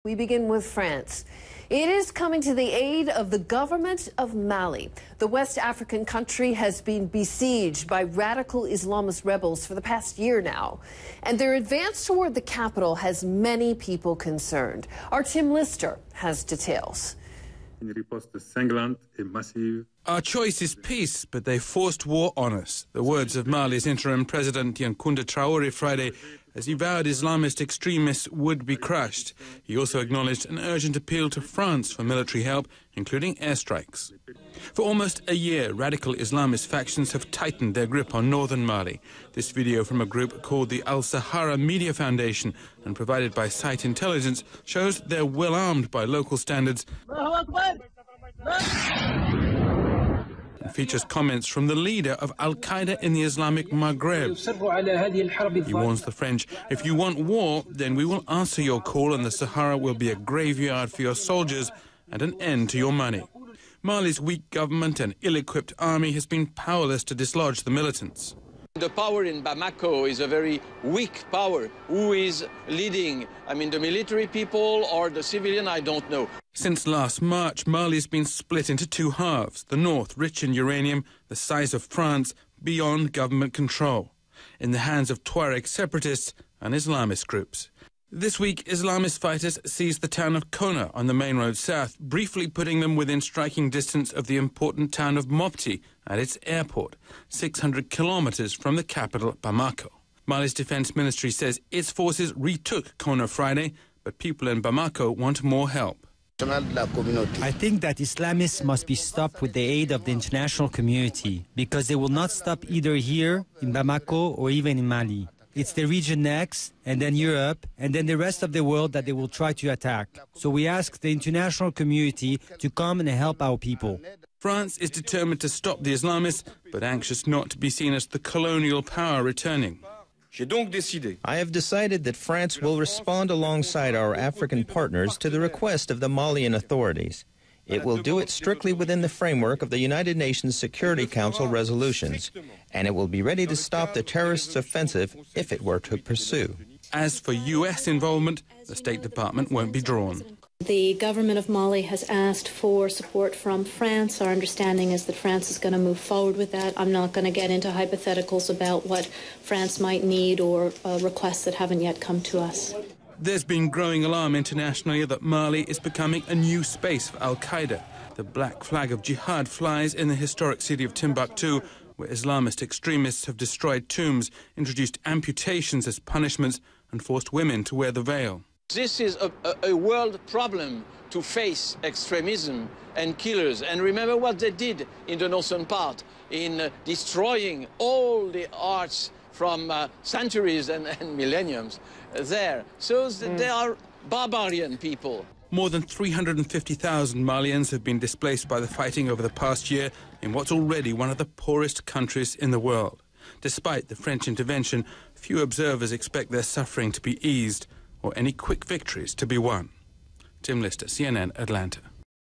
We begin with France. It is coming to the aid of the government of Mali. The West African country has been besieged by radical Islamist rebels for the past year now. And their advance toward the capital has many people concerned. Our Tim Lister has details. Our choice is peace, but they forced war on us. The words of Mali's interim president Yankunda Traoré Friday as he vowed Islamist extremists would be crushed. He also acknowledged an urgent appeal to France for military help, including airstrikes. For almost a year, radical Islamist factions have tightened their grip on northern Mali. This video from a group called the Al-Sahara Media Foundation and provided by Site Intelligence shows they're well armed by local standards. It features comments from the leader of Al-Qaeda in the Islamic Maghreb. He warns the French, if you want war, then we will answer your call and the Sahara will be a graveyard for your soldiers and an end to your money. Mali's weak government and ill-equipped army has been powerless to dislodge the militants. The power in Bamako is a very weak power. Who is leading? I mean, the military people or the civilian, I don't know. Since last March, Mali's been split into two halves. The north, rich in uranium, the size of France, beyond government control, in the hands of Tuareg separatists and Islamist groups. This week, Islamist fighters seized the town of Kona on the main road south, briefly putting them within striking distance of the important town of Mopti at its airport, 600 kilometers from the capital, Bamako. Mali's defense ministry says its forces retook Kona Friday, but people in Bamako want more help. I think that Islamists must be stopped with the aid of the international community, because they will not stop either here, in Bamako, or even in Mali. It's the region next, and then Europe, and then the rest of the world that they will try to attack. So we ask the international community to come and help our people. France is determined to stop the Islamists, but anxious not to be seen as the colonial power returning. I have decided that France will respond alongside our African partners to the request of the Malian authorities. It will do it strictly within the framework of the United Nations Security Council resolutions, and it will be ready to stop the terrorists' offensive if it were to pursue. As for U.S. involvement, the State Department won't be drawn. The government of Mali has asked for support from France. Our understanding is that France is going to move forward with that. I'm not going to get into hypotheticals about what France might need or requests that haven't yet come to us. There's been growing alarm internationally that Mali is becoming a new space for Al-Qaeda. The black flag of jihad flies in the historic city of Timbuktu, where Islamist extremists have destroyed tombs, introduced amputations as punishments, and forced women to wear the veil. This is a world problem to face extremism and killers. And remember what they did in the northern part in destroying all the arts from centuries and millenniums there. So they are barbarian people. More than 350,000 Malians have been displaced by the fighting over the past year in what's already one of the poorest countries in the world. Despite the French intervention, few observers expect their suffering to be eased or any quick victories to be won. Tim Lister, CNN, Atlanta.